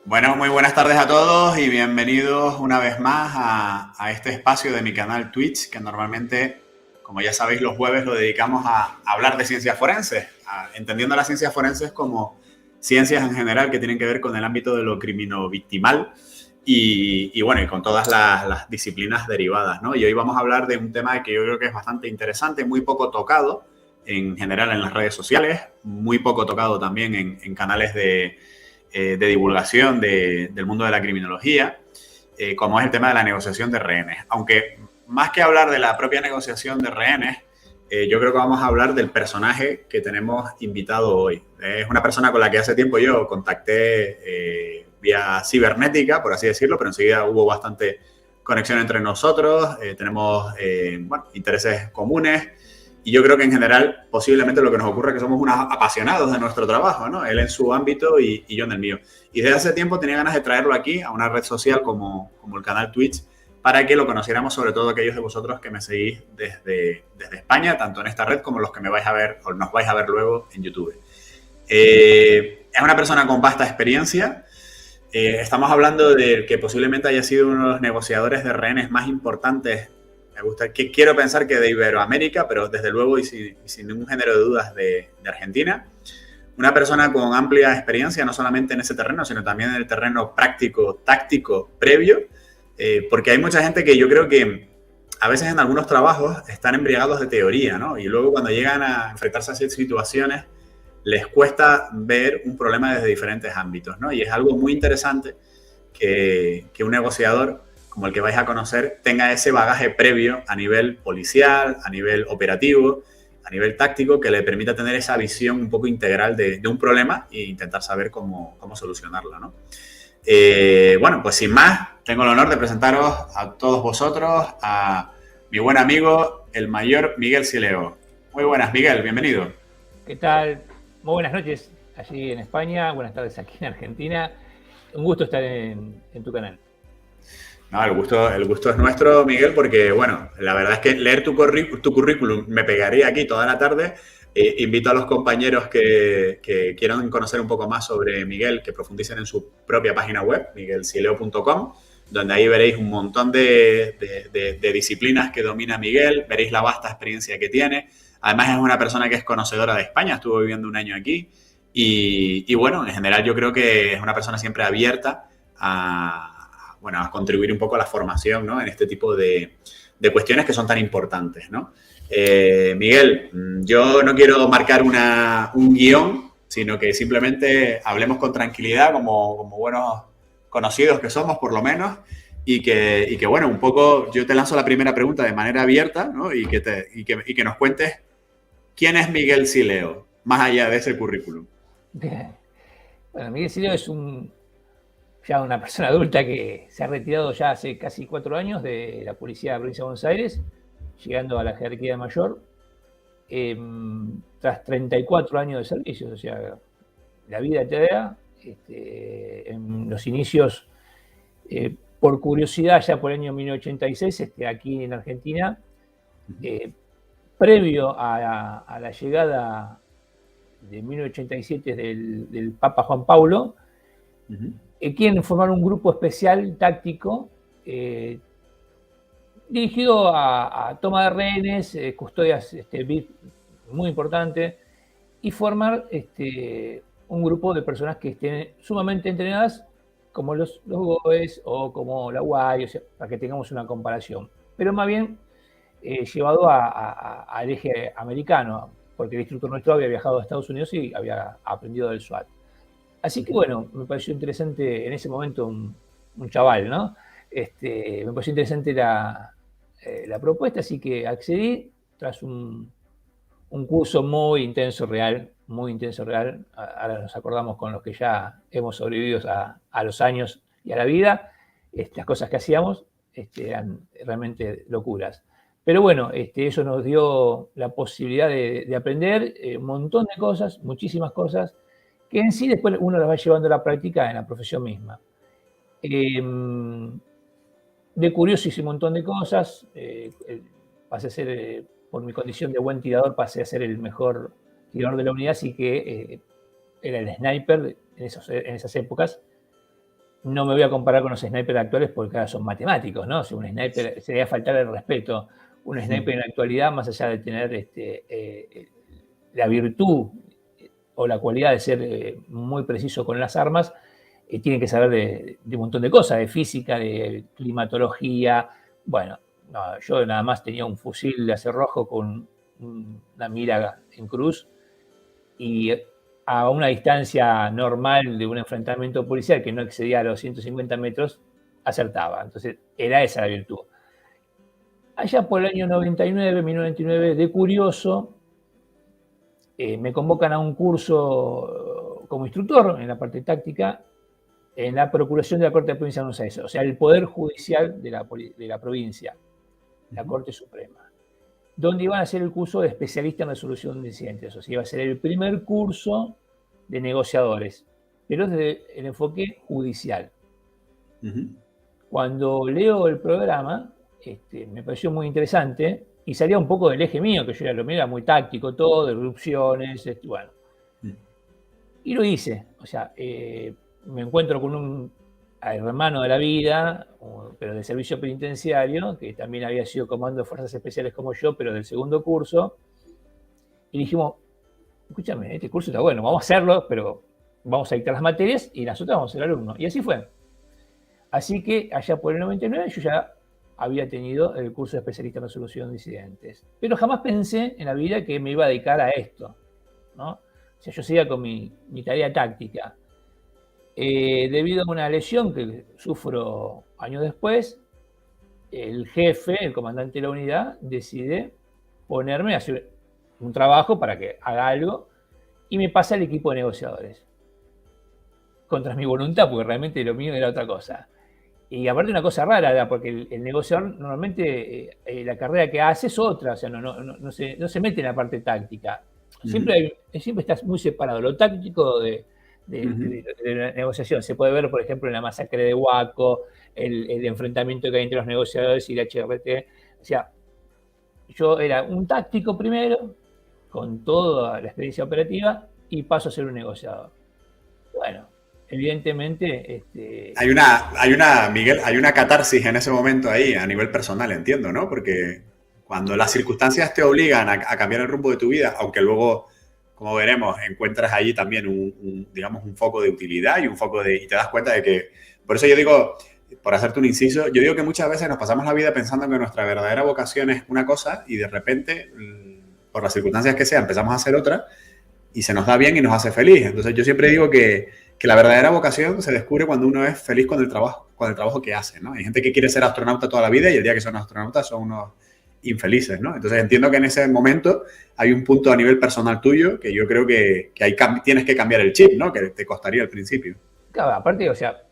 Bueno, muy buenas tardes a todos y bienvenidos una vez más a este espacio de mi canal Twitch, que normalmente, como ya sabéis, los jueves lo dedicamos a hablar de ciencias forenses, entendiendo las ciencias forenses como ciencias en general que tienen que ver con el ámbito de lo criminologictimal y bueno, y con todas las disciplinas derivadas, ¿no? Y hoy vamos a hablar de un tema que yo creo que es bastante interesante, muy poco tocado en general en las redes sociales, muy poco tocado también en canales de divulgación del mundo de la criminología, como es el tema de la negociación de rehenes. Aunque más que hablar de la propia negociación de rehenes, yo creo que vamos a hablar del personaje que tenemos invitado hoy. Es una persona con la que hace tiempo yo contacté vía cibernética, por así decirlo, pero enseguida hubo bastante conexión entre nosotros, tenemos intereses comunes. Y yo creo que en general, posiblemente lo que nos ocurre es que somos unos apasionados de nuestro trabajo, ¿no? Él en su ámbito y yo en el mío. Y desde hace tiempo tenía ganas de traerlo aquí a una red social como el canal Twitch para que lo conociéramos, sobre todo aquellos de vosotros que me seguís desde España, tanto en esta red como los que me vais a ver o nos vais a ver luego en YouTube. Es una persona con vasta experiencia. Estamos hablando de que posiblemente haya sido uno de los negociadores de rehenes más importantes. Me gusta, que quiero pensar que de Iberoamérica, pero desde luego y sin ningún género de dudas de Argentina. Una persona con amplia experiencia, no solamente en ese terreno, sino también en el terreno práctico, táctico, previo, porque hay mucha gente que yo creo que a veces en algunos trabajos están embriagados de teoría, ¿no? Y luego cuando llegan a enfrentarse a esas situaciones, les cuesta ver un problema desde diferentes ámbitos, ¿no? Y es algo muy interesante que un negociador como el que vais a conocer, tenga ese bagaje previo a nivel policial, a nivel operativo, a nivel táctico, que le permita tener esa visión un poco integral de un problema e intentar saber cómo solucionarlo, ¿no? Bueno, pues sin más, tengo el honor de presentaros a todos vosotros a mi buen amigo, el mayor Miguel Sileo. Muy buenas, Miguel, bienvenido. ¿Qué tal? Muy buenas noches allí en España, buenas tardes aquí en Argentina. Un gusto estar en tu canal. No, el gusto es nuestro, Miguel, porque, bueno, la verdad es que leer tu currículum me pegaría aquí toda la tarde. Invito a los compañeros que quieran conocer un poco más sobre Miguel, que profundicen en su propia página web, miguelsileo.com, donde ahí veréis un montón de disciplinas que domina Miguel, veréis la vasta experiencia que tiene. Además, es una persona que es conocedora de España, estuvo viviendo un año aquí. Y bueno, en general yo creo que es una persona siempre abierta a contribuir un poco a la formación, ¿no? En este tipo de cuestiones que son tan importantes, ¿no? Miguel, yo no quiero marcar un guión, sino que simplemente hablemos con tranquilidad como buenos conocidos que somos, por lo menos, y que bueno, un poco yo te lanzo la primera pregunta de manera abierta, ¿no? Y que nos cuentes quién es Miguel Sileo, más allá de ese currículum. Bien. Bueno, Miguel Sileo es ya una persona adulta que se ha retirado ya hace casi 4 años de la Policía de la Provincia de Buenos Aires, llegando a la jerarquía de mayor, tras 34 años de servicio. O sea, la vida te da. En los inicios, por curiosidad, ya por el año 1986, aquí en Argentina, previo a la llegada de 1987 del Papa Juan Pablo, quieren formar un grupo especial táctico dirigido a toma de rehenes, custodias VIP muy importante, y formar un grupo de personas que estén sumamente entrenadas, como los GOES o como la UAI, o sea, para que tengamos una comparación. Pero más bien llevado al eje americano, porque el instructor nuestro había viajado a Estados Unidos y había aprendido del SWAT. Así que bueno, me pareció interesante en ese momento un chaval, ¿no? Me pareció interesante la propuesta, así que accedí tras un curso muy intenso real. Ahora nos acordamos con los que ya hemos sobrevivido a los años y a la vida. Las cosas que hacíamos eran realmente locuras. Pero bueno, eso nos dio la posibilidad de aprender un montón de cosas, muchísimas cosas, que en sí después uno las va llevando a la práctica en la profesión misma. De curioso hice un montón de cosas, pasé a ser, por mi condición de buen tirador, pasé a ser el mejor tirador de la unidad, así que era el sniper en esas épocas. no me voy a comparar con los snipers actuales porque ahora son matemáticos, ¿no? Si un sniper sería faltar el respeto. Un sniper en la actualidad, más allá de tener la virtud o la cualidad de ser muy preciso con las armas, tiene que saber de un montón de cosas, de física, de climatología. Bueno, no, yo nada más tenía un fusil de cerrojo con una mira en cruz y a una distancia normal de un enfrentamiento policial que no excedía los 150 metros, acertaba. Entonces, era esa la virtud. Allá por el año 99, 1999, de curioso, me convocan a un curso como instructor en la parte táctica en la Procuración de la Corte de la Provincia de Buenos Aires, o sea, el Poder Judicial de la provincia, la Corte Suprema, donde iban a hacer el curso de especialista en resolución de incidentes, o sea, iba a ser el primer curso de negociadores, pero desde el enfoque judicial. Cuando leo el programa, me pareció muy interesante y salía un poco del eje mío, que yo lo mío era muy táctico todo, de erupciones, bueno. Y lo hice, o sea, me encuentro con un hermano de la vida, pero de servicio penitenciario, que también había sido comando de fuerzas especiales como yo, pero del segundo curso, y dijimos, escúchame, este curso está bueno, vamos a hacerlo, pero vamos a dictar las materias y las otras vamos a ser alumnos. Y así fue. Así que allá por el 99 yo ya había tenido el curso de especialista en resolución de incidentes. Pero jamás pensé en la vida que me iba a dedicar a esto, ¿no? O sea, yo seguía con mi tarea táctica. Debido a una lesión que sufro años después, el jefe, el comandante de la unidad, decide ponerme a hacer un trabajo para que haga algo y me pasa al equipo de negociadores. Contra mi voluntad, porque realmente lo mío era otra cosa. Y aparte una cosa rara, porque el negociador normalmente la carrera que hace es otra, o sea, no se mete en la parte táctica. Siempre estás muy separado, lo táctico de la negociación. Se puede ver, por ejemplo, en la masacre de Huaco, el enfrentamiento que hay entre los negociadores y la HRT. O sea, yo era un táctico primero, con toda la experiencia operativa, y paso a ser un negociador. Bueno, evidentemente... Miguel, hay una catarsis en ese momento ahí, a nivel personal, entiendo, ¿no? Porque cuando las circunstancias te obligan a cambiar el rumbo de tu vida, aunque luego, como veremos, encuentras allí también digamos, un foco de utilidad y un foco y te das cuenta de que... Por eso yo digo, por hacerte un inciso, yo digo que muchas veces nos pasamos la vida pensando que nuestra verdadera vocación es una cosa y de repente, por las circunstancias que sea, empezamos a hacer otra y se nos da bien y nos hace feliz. Entonces yo siempre digo que la verdadera vocación se descubre cuando uno es feliz con el trabajo que hace, ¿no? Hay gente que quiere ser astronauta toda la vida y el día que son astronautas son unos infelices, ¿no? Entonces entiendo que en ese momento hay un punto a nivel personal tuyo que yo creo que ahí tienes que cambiar el chip, ¿no? Que te costaría al principio. Claro, aparte, o sea,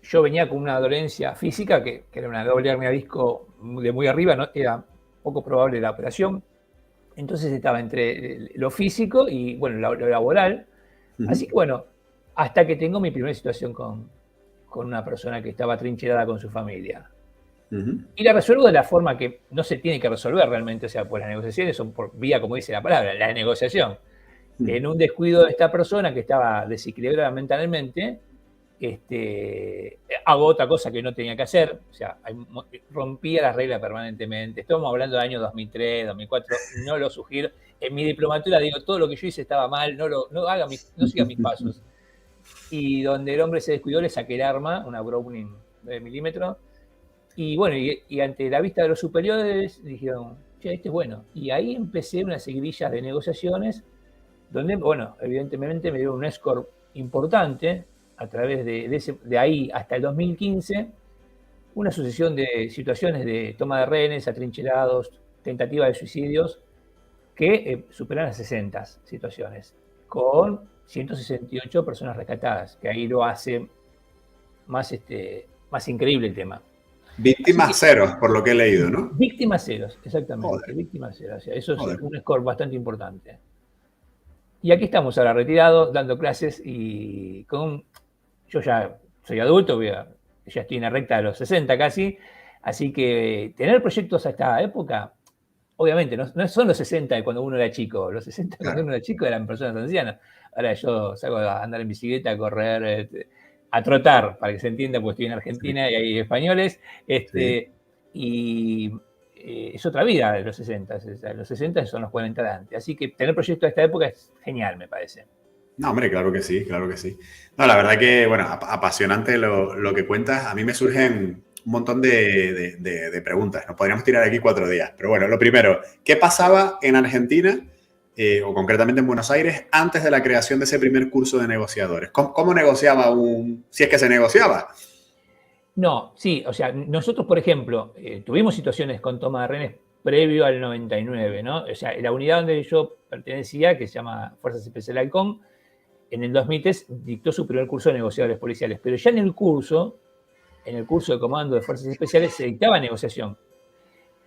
yo venía con una dolencia física que era una doble hernia disco de muy arriba, ¿no? Era poco probable la operación. Entonces estaba entre lo físico y, bueno, lo laboral. Así que, bueno, hasta que tengo mi primera situación con una persona que estaba trincherada con su familia. Y la resuelvo de la forma que no se tiene que resolver realmente, o sea, pues las negociaciones son por vía, como dice la palabra, la negociación. En un descuido de esta persona que estaba desequilibrada mentalmente, hago otra cosa que no tenía que hacer, o sea, rompía las reglas permanentemente. Estamos hablando del año 2003, 2004, no lo sugiero. En mi diplomatura digo, todo lo que yo hice estaba mal, no siga mis pasos. Y donde el hombre se descuidó, le saqué el arma, una Browning 9 milímetros, y bueno, y ante la vista de los superiores dijeron, che, este es bueno. Y ahí empecé unas seguidillas de negociaciones, donde, bueno, evidentemente me dio un score importante, a través de ahí hasta el 2015, una sucesión de situaciones de toma de rehenes, atrincherados, tentativas de suicidios, que superan las 60 situaciones, con 168 personas rescatadas, que ahí lo hace más increíble el tema. Víctimas ceros, por lo que he leído, ¿no? Víctimas ceros, exactamente. Víctimas ceros. O sea, eso es un score bastante importante. Y aquí estamos ahora retirados, dando clases y yo ya soy adulto, ya estoy en la recta de los 60 casi, así que tener proyectos a esta época, obviamente, no son los 60 de cuando uno era chico, los 60 cuando uno era chico eran personas ancianas. Ahora yo salgo a andar en bicicleta, a correr, a trotar, para que se entienda, porque estoy en Argentina Sí, y hay españoles, sí. y es otra vida de los 60, los 60 son los 40 de antes. Así que tener proyectos de esta época es genial, me parece. No, hombre, claro que sí, claro que sí. No, la verdad que, bueno, apasionante lo que cuentas. A mí me surgen un montón de preguntas. Nos podríamos tirar aquí 4 días. Pero bueno, lo primero, ¿qué pasaba en Argentina, o concretamente en Buenos Aires, antes de la creación de ese primer curso de negociadores? ¿Cómo negociaba si es que se negociaba? No, sí, o sea, nosotros, por ejemplo, tuvimos situaciones con toma de rehenes previo al 99, ¿no? O sea, la unidad donde yo pertenecía, que se llama Fuerzas Especiales Halcón, en el 2003 dictó su primer curso de negociadores policiales, pero ya en el curso de comando de Fuerzas Especiales, se dictaba negociación.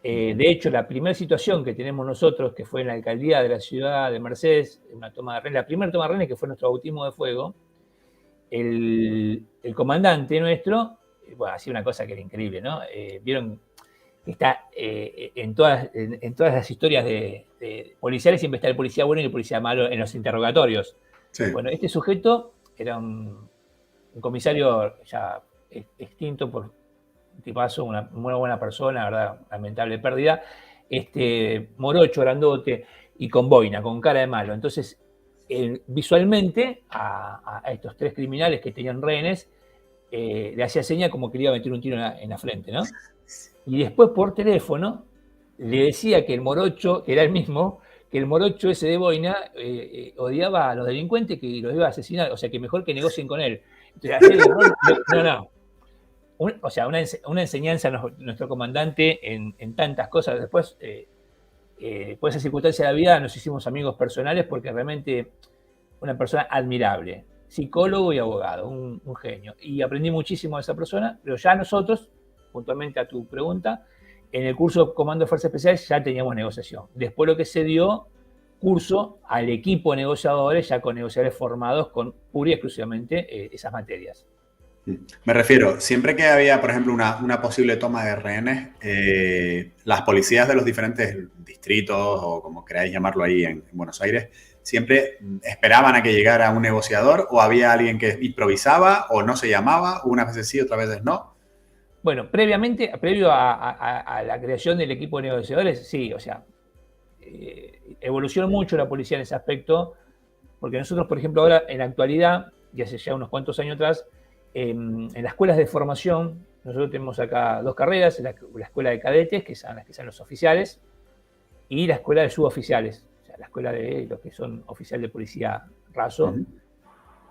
De hecho, la primera situación que tenemos nosotros, que fue en la alcaldía de la ciudad de Mercedes, una toma de rehenes, la primera toma de rehenes, que fue nuestro bautismo de fuego, el comandante nuestro, bueno, hacía una cosa que era increíble, ¿no? Vieron que está en todas las historias de policiales, siempre está el policía bueno y el policía malo en los interrogatorios. Sí. Bueno, este sujeto era un comisario ya extinto, por un tipazo, una muy buena persona, verdad, lamentable pérdida, morocho, grandote y con boina, con cara de malo. Entonces, visualmente a estos 3 criminales que tenían rehenes, le hacía seña como que le iba a meter un tiro en la frente, ¿no? Y después por teléfono le decía que el morocho, que era el mismo, que el morocho ese de boina odiaba a los delincuentes, que los iba a asesinar, o sea, que mejor que negocien con él. Entonces, no. O sea, una enseñanza a nuestro comandante en tantas cosas. Después, por esa circunstancia de la vida, nos hicimos amigos personales porque realmente una persona admirable, psicólogo y abogado, un genio. Y aprendí muchísimo de esa persona, pero ya nosotros, puntualmente a tu pregunta, en el curso Comando de Fuerzas Especiales ya teníamos negociación. Después lo que se dio, curso al equipo de negociadores, ya con negociadores formados con pura y exclusivamente esas materias. Me refiero, siempre que había, por ejemplo, una posible toma de rehenes, las policías de los diferentes distritos, o como queráis llamarlo ahí en Buenos Aires, siempre esperaban a que llegara un negociador, o había alguien que improvisaba o no se llamaba, unas veces sí, otras veces no. Bueno, previo a la creación del equipo de negociadores, sí, o sea, evolucionó mucho la policía en ese aspecto, porque nosotros, por ejemplo, ahora en la actualidad, y hace ya unos cuantos años atrás, en las escuelas de formación, nosotros tenemos acá 2 carreras, la escuela de cadetes, que son las que son los oficiales, y la escuela de suboficiales, o sea, la escuela de los que son oficial de policía raso.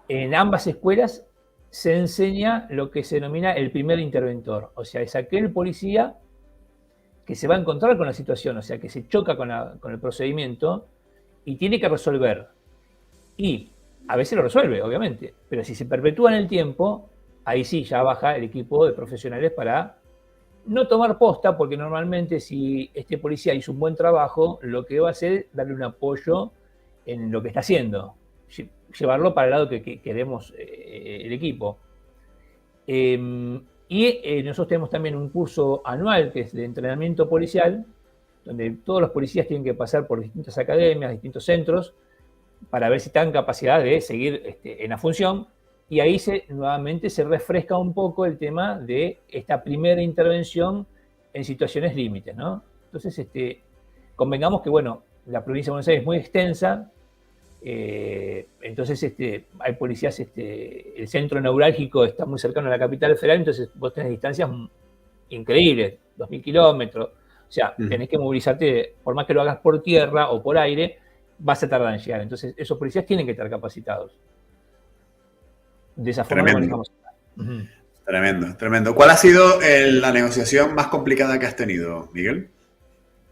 En ambas escuelas se enseña lo que se denomina el primer interventor, o sea, es aquel policía que se va a encontrar con la situación, o sea, que se choca con el procedimiento y tiene que resolver. Y a veces lo resuelve, obviamente, pero si se perpetúa en el tiempo, ahí sí ya baja el equipo de profesionales para no tomar posta, porque normalmente si este policía hizo un buen trabajo, lo que va a hacer es darle un apoyo en lo que está haciendo, llevarlo para el lado que queremos el equipo. Y nosotros tenemos también un curso anual que es de entrenamiento policial, donde todos los policías tienen que pasar por distintas academias, distintos centros, para ver si están en capacidad de seguir en la función. Y ahí nuevamente se refresca un poco el tema de esta primera intervención en situaciones límites, ¿no? Entonces, convengamos que, bueno, la provincia de Buenos Aires es muy extensa, entonces hay policías, el centro neurálgico está muy cercano a la capital federal, entonces vos tenés distancias increíbles, 2.000 kilómetros, o sea, tenés que movilizarte, por más que lo hagas por tierra o por aire, vas a tardar en llegar. Entonces, esos policías tienen que estar capacitados. De esa forma lo manejamos. Tremendo, tremendo. ¿Cuál ha sido la negociación más complicada que has tenido, Miguel?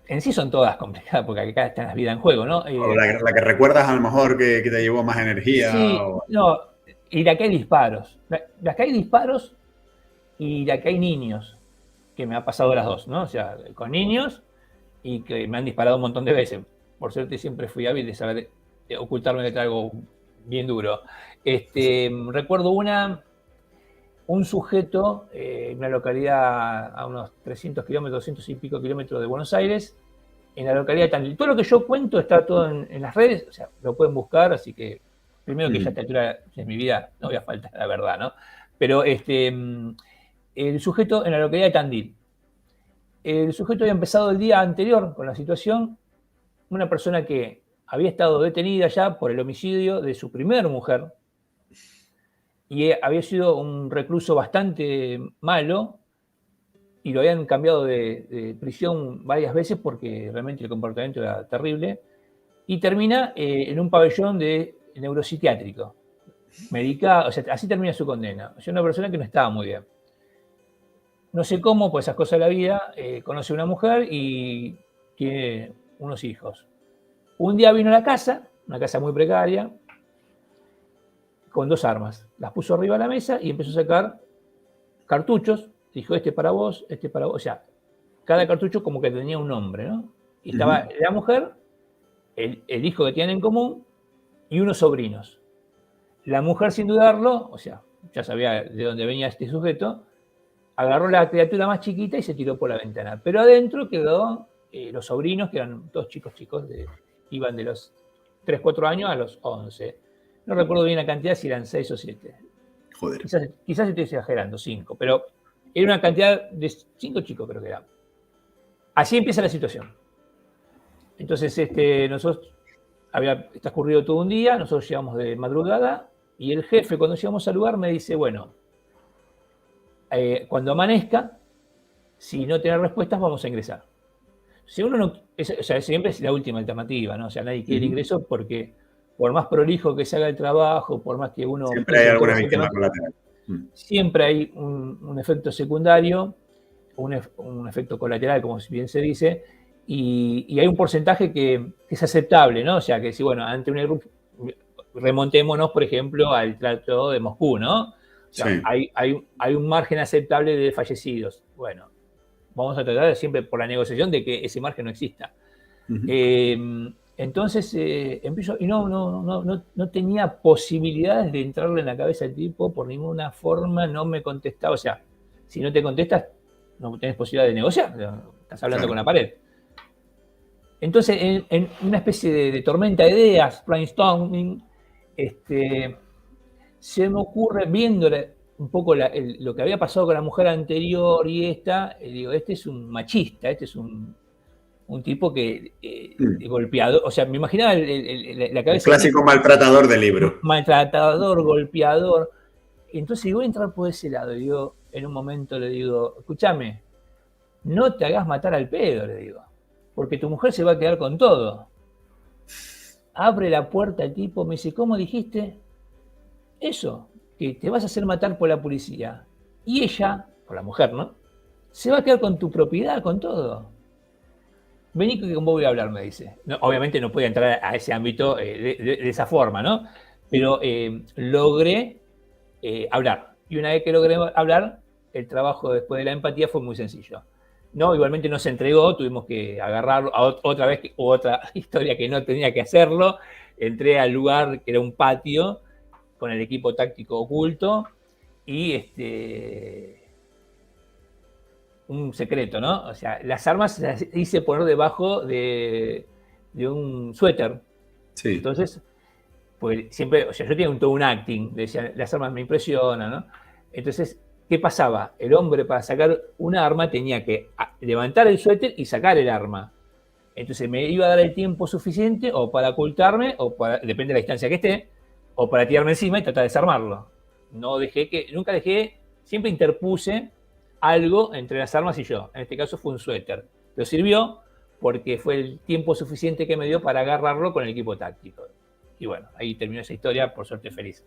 En sí son todas complicadas, porque acá está la vida en juego, ¿no? O la que recuerdas a lo mejor que te llevó más energía. Sí, no, y la que hay disparos. La que hay disparos y la que hay niños, que me ha pasado las dos, ¿no? O sea, con niños y que me han disparado un montón de veces. Por suerte siempre fui hábil de saber ocultarme de algo bien duro. Recuerdo un sujeto en una localidad a unos 300 kilómetros, 200 y pico kilómetros de Buenos Aires, en la localidad de Tandil. Todo lo que yo cuento está todo en las redes, o sea, lo pueden buscar, así que primero que ya a esta altura de mi vida no voy a faltar la verdad, ¿no? Pero el sujeto en la localidad de Tandil. El sujeto había empezado el día anterior con la situación, una persona que había estado detenida ya por el homicidio de su primera mujer y había sido un recluso bastante malo y lo habían cambiado de prisión varias veces porque realmente el comportamiento era terrible, y termina en un pabellón de neuropsiquiátrico, medicado, o sea, así termina su condena. O sea, una persona que no estaba muy bien. No sé cómo, pues esas cosas de la vida, conoce a una mujer y tiene unos hijos. Un día vino a la casa, una casa muy precaria, con 2 armas. Las puso arriba de la mesa y empezó a sacar cartuchos. Dijo, este para vos, este para vos. O sea, cada cartucho como que tenía un nombre, ¿no? Y estaba la mujer, el hijo que tienen en común y unos sobrinos. La mujer, sin dudarlo, o sea, ya sabía de dónde venía este sujeto, agarró la criatura más chiquita y se tiró por la ventana. Pero adentro quedó los sobrinos, que eran 2 chicos, iban de los 3, 4 años a los 11. No recuerdo bien la cantidad, si eran 6 o 7. Joder. Quizás estoy exagerando, 5, pero era una cantidad de 5 chicos, creo que era. Así empieza la situación. Entonces, nosotros, había transcurrido todo un día, nosotros llegamos de madrugada y el jefe, cuando llegamos al lugar, me dice, bueno, cuando amanezca, si no tiene respuestas, vamos a ingresar. Si uno no, o sea, siempre es la última alternativa, ¿no? O sea, nadie quiere ingreso porque por más prolijo que se haga el trabajo, por más que uno... Siempre hay alguna víctima colateral. Siempre hay un efecto secundario, un efecto colateral, como bien se dice, y hay un porcentaje que es aceptable, ¿no? O sea, que si, bueno, ante un error, remontémonos, por ejemplo, al Tratado de Moscú, ¿no? O sea, sí. hay un margen aceptable de fallecidos. Bueno, vamos a tratar siempre por la negociación de que ese margen no exista. Entonces empiezo y no tenía posibilidades de entrarle en la cabeza al tipo por ninguna forma, no me contestaba. O sea, si no te contestas, no tenés posibilidad de negociar, estás hablando con la pared. Entonces, en una especie de tormenta de ideas, brainstorming, se me ocurre, viéndole un poco lo que había pasado con la mujer anterior y digo, este es un machista, este es un tipo que golpeador, o sea, me imaginaba la cabeza. El clásico maltratador del libro. Maltratador, golpeador. Entonces digo, voy a entrar por ese lado. Y digo, en un momento le digo, escúchame, no te hagas matar al pedo, le digo, porque tu mujer se va a quedar con todo. Abre la puerta el tipo, me dice, ¿cómo dijiste? Eso, que te vas a hacer matar por la policía. Y ella, por la mujer, ¿no? Se va a quedar con tu propiedad, con todo. Vení que con vos voy a hablar, me dice. No, obviamente no podía entrar a ese ámbito de esa forma, ¿no? Pero logré hablar. Y una vez que logré hablar, el trabajo después de la empatía fue muy sencillo. No, igualmente no se entregó, tuvimos que agarrarlo otra vez, otra historia que no tenía que hacerlo. Entré al lugar que era un patio con el equipo táctico oculto y un secreto, ¿no? O sea, las armas las hice poner debajo de un suéter. Sí. Entonces, pues siempre, o sea, yo tenía todo un acting, decía, las armas me impresionan, ¿no? Entonces, ¿qué pasaba? El hombre para sacar un arma tenía que levantar el suéter y sacar el arma. Entonces me iba a dar el tiempo suficiente o para ocultarme, o para, depende de la distancia que esté, o para tirarme encima y tratar de desarmarlo. Nunca dejé, siempre interpuse algo entre las armas y yo. En este caso fue un suéter. Pero sirvió porque fue el tiempo suficiente que me dio para agarrarlo con el equipo táctico. Y bueno, ahí terminó esa historia, por suerte feliz.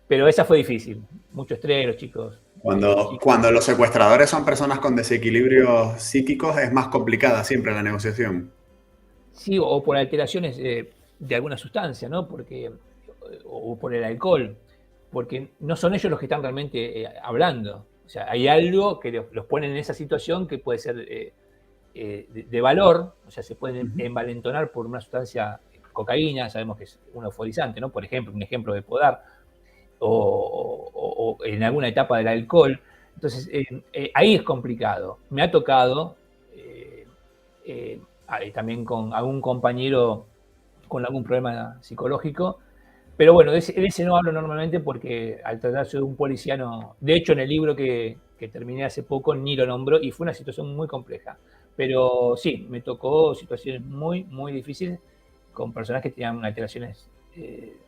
Pero esa fue difícil. Mucho estrés, los chicos. Cuando los secuestradores son personas con desequilibrios psíquicos, es más complicada siempre la negociación. Sí, o por alteraciones de alguna sustancia, ¿no? O por el alcohol. Porque no son ellos los que están realmente hablando. O sea, hay algo que los pone en esa situación que puede ser de valor, o sea, se pueden envalentonar por una sustancia, cocaína, sabemos que es un euforizante, ¿no? Por ejemplo, un ejemplo de podar, o en alguna etapa del alcohol. Entonces, ahí es complicado. Me ha tocado también con algún compañero con algún problema psicológico, Pero bueno, de ese no hablo normalmente porque al tratarse de un policía no... De hecho, en el libro que terminé hace poco ni lo nombro y fue una situación muy compleja. Pero sí, me tocó situaciones muy, muy difíciles con personas que tenían alteraciones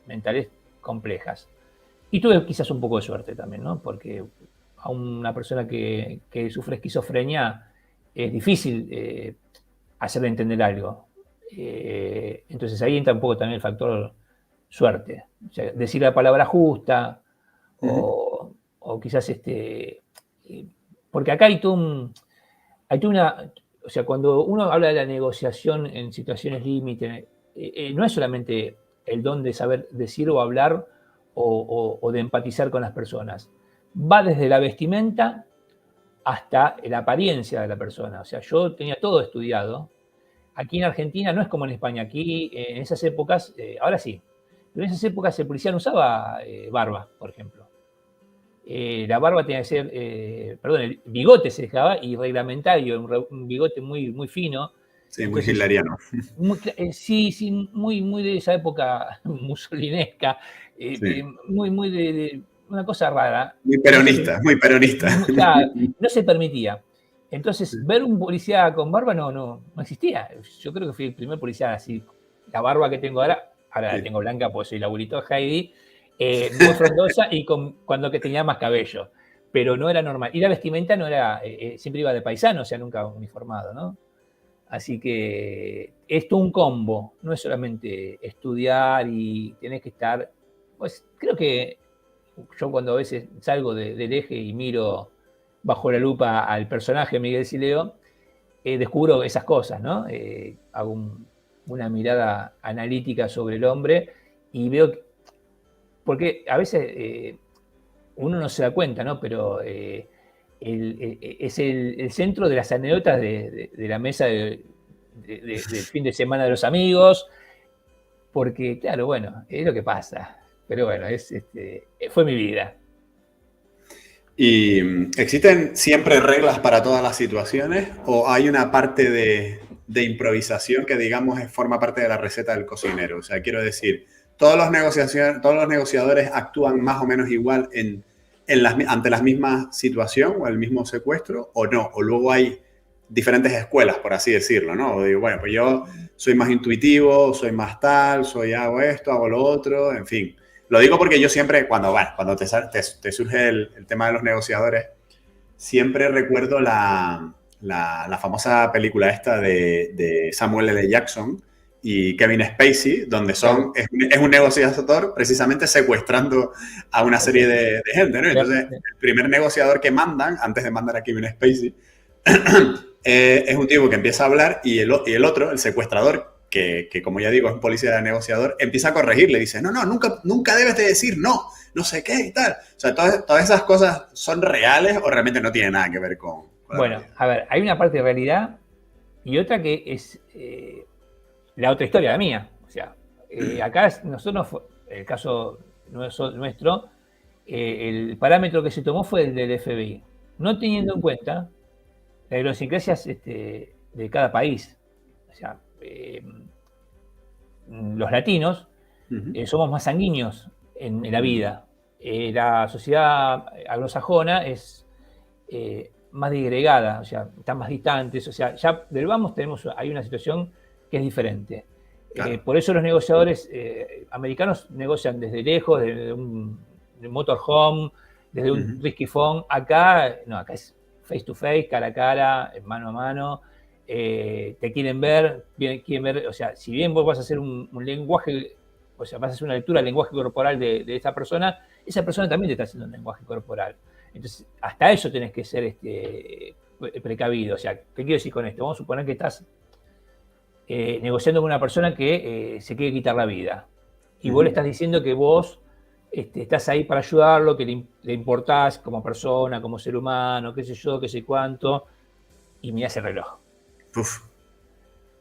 mentales complejas. Y tuve quizás un poco de suerte también, ¿no? Porque a una persona que sufre esquizofrenia es difícil hacerle entender algo. Entonces ahí entra un poco también el factor suerte. O sea, decir la palabra justa o quizás porque acá hay todo una... O sea, cuando uno habla de la negociación en situaciones límite, no es solamente el don de saber decir o hablar o de empatizar con las personas. Va desde la vestimenta hasta la apariencia de la persona. O sea, yo tenía todo estudiado. Aquí en Argentina no es como en España. Aquí en esas épocas, ahora sí, pero en esas épocas el policía no usaba barba, por ejemplo. La barba tenía que ser, perdón, el bigote se dejaba y reglamentario, un bigote muy, muy fino. Sí, muy hitleriano. Sí, muy, muy de esa época mussolinesca, Sí. muy, muy de una cosa rara. Muy peronista, muy peronista. Claro, no se permitía. Entonces, ver un policía con barba no existía. Yo creo que fui el primer policía así. La barba que tengo ahora la tengo blanca porque soy el abuelito de Heidi, muy frondosa y cuando que tenía más cabello. Pero no era normal. Y la vestimenta no era, siempre iba de paisano, o sea, nunca uniformado, ¿no? Así que esto es un combo, no es solamente estudiar y tenés que estar. Pues creo que yo cuando a veces salgo del eje y miro bajo la lupa al personaje Miguel Sileo, descubro esas cosas, ¿no? Hago una mirada analítica sobre el hombre y veo, porque a veces uno no se da cuenta, ¿no? Pero es el centro de las anécdotas de la mesa del fin de semana de los amigos, porque, claro, bueno, es lo que pasa. Pero bueno, fue mi vida. ¿Y existen siempre reglas para todas las situaciones o hay una parte de improvisación que, digamos, forma parte de la receta del cocinero? O sea, quiero decir, todos los negociadores actúan más o menos igual ante la misma situación o el mismo secuestro o no, o luego hay diferentes escuelas, por así decirlo, ¿no? O digo, bueno, pues yo soy más intuitivo, soy más tal, hago esto, hago lo otro, en fin. Lo digo porque yo siempre, cuando te surge el tema de los negociadores, siempre recuerdo la famosa película esta de Samuel L. Jackson y Kevin Spacey, donde es un negociador precisamente secuestrando a una serie de gente, ¿no? Entonces, el primer negociador que mandan, antes de mandar a Kevin Spacey, es un tipo que empieza a hablar y el otro, el secuestrador, que como ya digo es un policía de negociador, empieza a corregirle, dice, no, nunca debes de decir no sé qué y tal. O sea, todas esas cosas son reales o realmente no tienen nada que ver con bueno, a ver, hay una parte de realidad y otra que es la otra historia, la mía. O sea, acá nosotros, el caso nuestro, el parámetro que se tomó fue el del FBI, no teniendo en cuenta las idiosincrasias de cada país. O sea, los latinos somos más sanguíneos en la vida. La sociedad anglosajona es más disgregada, o sea, están más distantes, o sea, ya del vamos hay una situación que es diferente. Claro. Por eso los negociadores americanos negocian desde lejos, desde un motorhome, desde un risky phone. Acá es face to face, cara a cara, mano a mano. Te quieren ver, o sea, si bien vos vas a hacer un lenguaje, o sea, vas a hacer una lectura del lenguaje corporal de esa persona también te está haciendo un lenguaje corporal. Entonces, hasta eso tenés que ser precavido. O sea, ¿qué quiero decir con esto? Vamos a suponer que estás negociando con una persona que se quiere quitar la vida. Y vos le estás diciendo que vos estás ahí para ayudarlo, que le importás como persona, como ser humano, qué sé yo, qué sé cuánto, y mirás el reloj. Uf.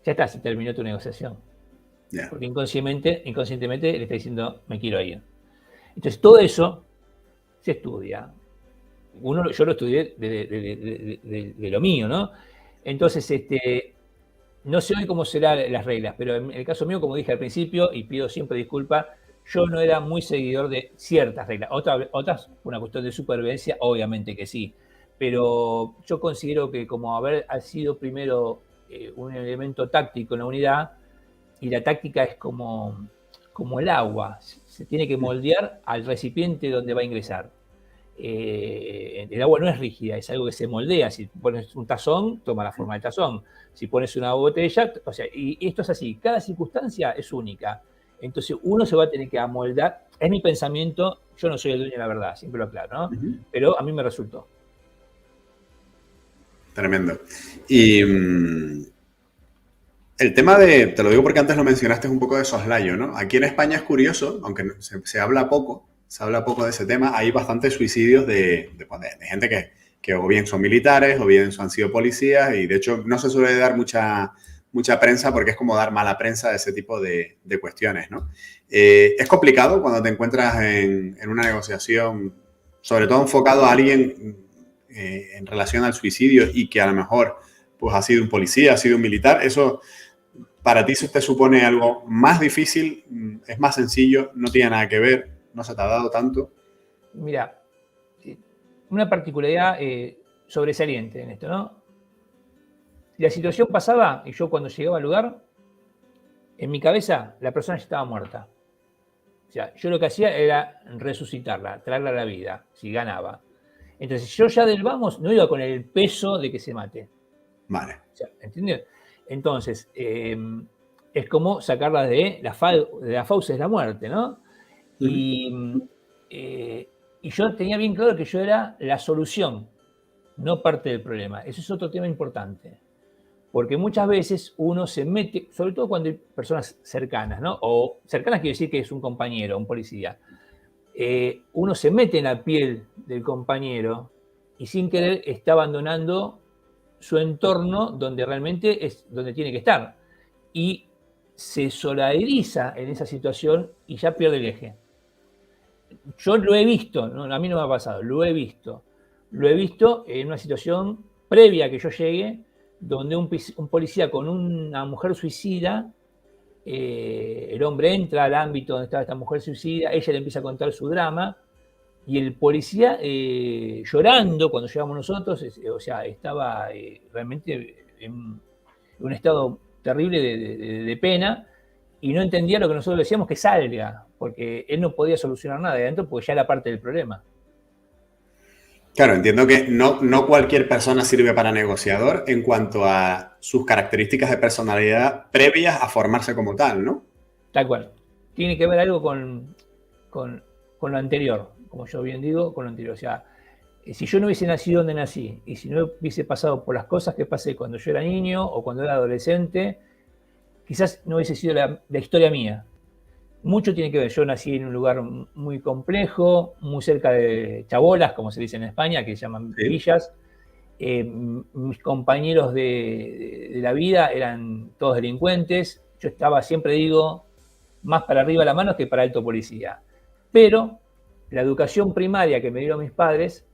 Ya está, se terminó tu negociación. Yeah. Porque inconscientemente le está diciendo, me quiero ir. Entonces, todo eso se estudia. Yo lo estudié de lo mío, ¿no? Entonces, no sé hoy cómo serán las reglas, pero en el caso mío, como dije al principio, y pido siempre disculpas, yo no era muy seguidor de ciertas reglas. Otras, una cuestión de supervivencia, obviamente que sí. Pero yo considero que como haber sido primero un elemento táctico en la unidad, y la táctica es como el agua, se tiene que moldear al recipiente donde va a ingresar. El agua no es rígida, es algo que se moldea. Si pones un tazón, toma la forma del tazón. Si pones una botella, o sea, y esto es así, cada circunstancia es única. Entonces uno se va a tener que amoldar. Es mi pensamiento, yo no soy el dueño de la verdad, siempre lo aclaro, ¿no? Pero a mí me resultó. Tremendo. Y el tema te lo digo porque antes lo mencionaste un poco de soslayo, ¿no? Aquí en España es curioso, aunque se habla poco de ese tema, hay bastantes suicidios de gente que o bien son militares o bien han sido policías, y de hecho no se suele dar mucha prensa porque es como dar mala prensa de ese tipo de cuestiones, ¿no? Es complicado cuando te encuentras en una negociación, sobre todo enfocado a alguien en relación al suicidio y que a lo mejor pues ha sido un policía, ha sido un militar. Eso para ti te supone algo más difícil, es más sencillo, no tiene nada que ver, no se te ha dado tanto. Mira, una particularidad sobresaliente en esto, ¿no? La situación pasaba y yo cuando llegaba al lugar, en mi cabeza la persona ya estaba muerta. O sea, yo lo que hacía era resucitarla, traerla a la vida, si ganaba. Entonces yo ya del vamos no iba con el peso de que se mate. Vale. O sea, ¿entiendes? Entonces, es como sacarla de las fauces de la muerte, ¿no? Y yo tenía bien claro que yo era la solución, no parte del problema. Eso es otro tema importante. Porque muchas veces uno se mete, sobre todo cuando hay personas cercanas, ¿no? O cercanas quiere decir que es un compañero, un policía. Uno se mete en la piel del compañero y sin querer está abandonando su entorno donde realmente es donde tiene que estar. Y se solidariza en esa situación y ya pierde el eje. Yo lo he visto, ¿no? A mí no me ha pasado, lo he visto. Lo he visto en una situación previa a que yo llegue, donde un policía con una mujer suicida, el hombre entra al ámbito donde estaba esta mujer suicida, ella le empieza a contar su drama, y el policía llorando cuando llegamos nosotros, o sea, estaba realmente en un estado terrible de pena, y no entendía lo que nosotros decíamos, que salga, porque él no podía solucionar nada de adentro, porque ya era parte del problema. Claro, entiendo que no cualquier persona sirve para negociador en cuanto a sus características de personalidad previas a formarse como tal, ¿no? Tal cual. Tiene que ver algo con lo anterior, como yo bien digo, con lo anterior. O sea, si yo no hubiese nacido donde nací y si no hubiese pasado por las cosas que pasé cuando yo era niño o cuando era adolescente, quizás no hubiese sido la historia mía. Mucho tiene que ver. Yo nací en un lugar muy complejo, muy cerca de chabolas, como se dice en España, que se llaman villas. Mis compañeros de la vida eran todos delincuentes. Yo estaba, siempre digo, más para arriba de la mano que para alto policía. Pero la educación primaria que me dieron mis padres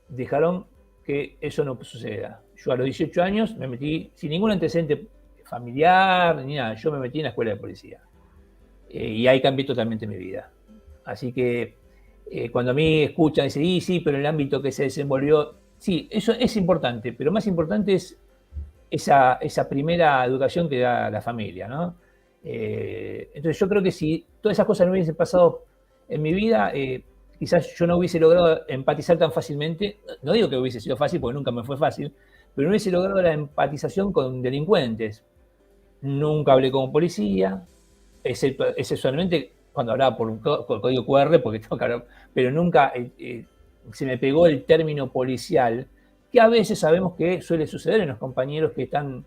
dejaron que eso no suceda. Yo a los 18 años me metí, sin ningún antecedente familiar ni nada, yo me metí en la escuela de policía. Y ahí cambié totalmente mi vida. Así que cuando a mí escuchan y dicen, sí, pero en el ámbito que se desenvolvió, sí, eso es importante, pero más importante es esa primera educación que da la familia, ¿no? Entonces yo creo que si todas esas cosas no hubiesen pasado en mi vida, quizás yo no hubiese logrado empatizar tan fácilmente. No digo que hubiese sido fácil, porque nunca me fue fácil, pero no hubiese logrado la empatización con delincuentes. Nunca hablé como policía, excepcionalmente cuando hablaba por código QR, porque tengo que hablar, pero nunca se me pegó el término policial, que a veces sabemos que suele suceder en los compañeros que están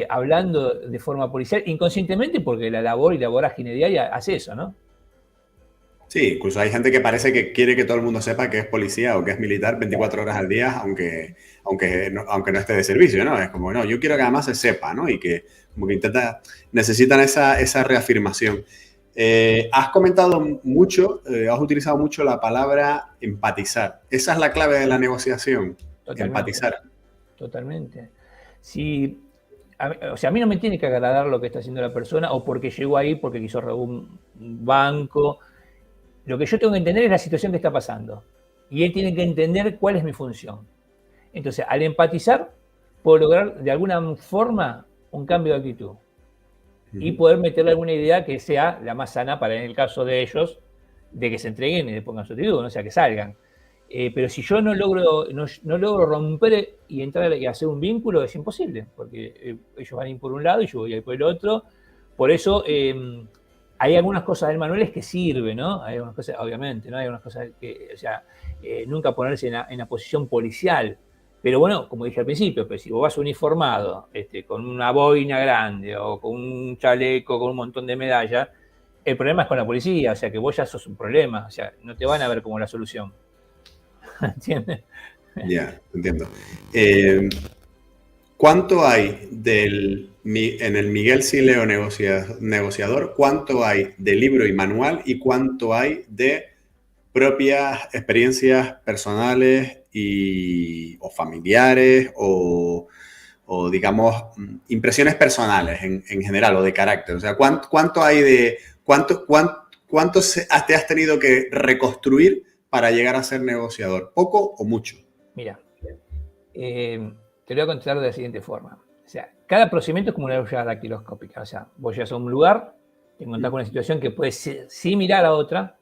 hablando de forma policial, inconscientemente, porque la labor y la vorágine diaria hace eso, ¿no? Sí, incluso hay gente que parece que quiere que todo el mundo sepa que es policía o que es militar 24 horas al día, aunque no esté de servicio, ¿no? Es como, no, yo quiero que además se sepa, ¿no? Y que como que necesitan esa reafirmación. Has comentado mucho, has utilizado mucho la palabra empatizar. Esa es la clave de la negociación, Totalmente, empatizar. totalmente. Si o sea, a mí no me tiene que agradar lo que está haciendo la persona o porque llegó ahí, porque quiso robar un banco. Lo que yo tengo que entender es la situación que está pasando. Y él tiene que entender cuál es mi función. Entonces, al empatizar, puedo lograr de alguna forma un cambio de actitud. Y poder meterle alguna idea que sea la más sana para, en el caso de ellos, de que se entreguen y le pongan su actitud, ¿no? O sea, que salgan. Pero si yo no logro romper y entrar y hacer un vínculo, es imposible, porque ellos van a ir por un lado y yo voy a ir por el otro. Por eso hay algunas cosas del manual que sirven, ¿no? Hay algunas cosas, obviamente, ¿no? Hay algunas cosas que, o sea, nunca ponerse en la posición policial. Pero bueno, como dije al principio, pues si vos vas uniformado, con una boina grande o con un chaleco con un montón de medallas, el problema es con la policía, o sea que vos ya sos un problema, o sea, no te van a ver como la solución. ¿Entiendes? Ya, entiendo. ¿Cuánto hay en el Miguel Sileo negociador, cuánto hay de libro y manual y cuánto hay de propias experiencias personales o familiares o digamos, impresiones personales en general o de carácter? O sea, ¿cuánto hay de... ¿Cuánto te has tenido que reconstruir para llegar a ser negociador? ¿Poco o mucho? Mira, te lo voy a contestar de la siguiente forma. O sea, cada procedimiento es como una huella dactiloscópica. O sea, vos llegas a un lugar, te encontrás con una situación que puede ser similar a otra,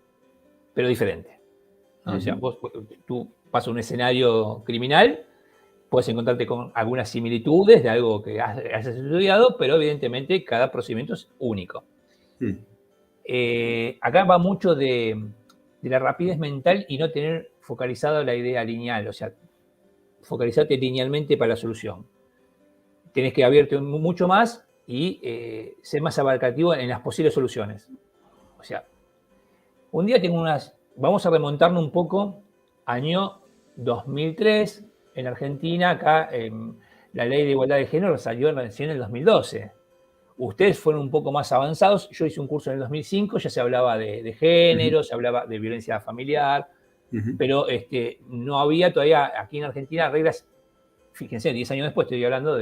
pero diferente, ¿no? O sea, tú pasas un escenario criminal, puedes encontrarte con algunas similitudes de algo que has estudiado, pero evidentemente cada procedimiento es único. Acá va mucho de la rapidez mental y no tener focalizado la idea lineal, o sea, focalizarte linealmente para la solución. Tenés que abrirte mucho más y ser más abarcativo en las posibles soluciones. O sea, un día vamos a remontarnos un poco, año 2003, en Argentina, acá la ley de igualdad de género salió recién en el 2012. Ustedes fueron un poco más avanzados, yo hice un curso en el 2005, ya se hablaba de género, se hablaba de violencia familiar, pero no había todavía aquí en Argentina reglas, fíjense, 10 años después estoy hablando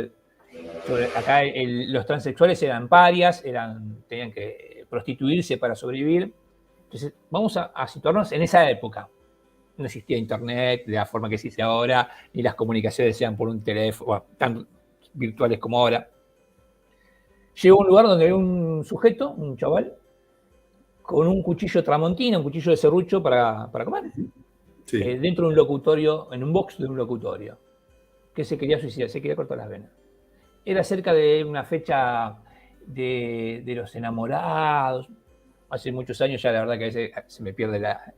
sobre acá los transexuales eran parias, tenían que prostituirse para sobrevivir. Entonces, vamos a situarnos en esa época. No existía internet de la forma que existe ahora, ni las comunicaciones sean por un teléfono, bueno, tan virtuales como ahora. Llego a un lugar donde hay un sujeto, un chaval, con un cuchillo tramontina, un cuchillo de serrucho para comer. Sí. Dentro de un locutorio, en un box de un locutorio, que se quería suicidar, se quería cortar las venas. Era cerca de una fecha de los enamorados. Hace muchos años ya, la verdad que a veces se me pierde la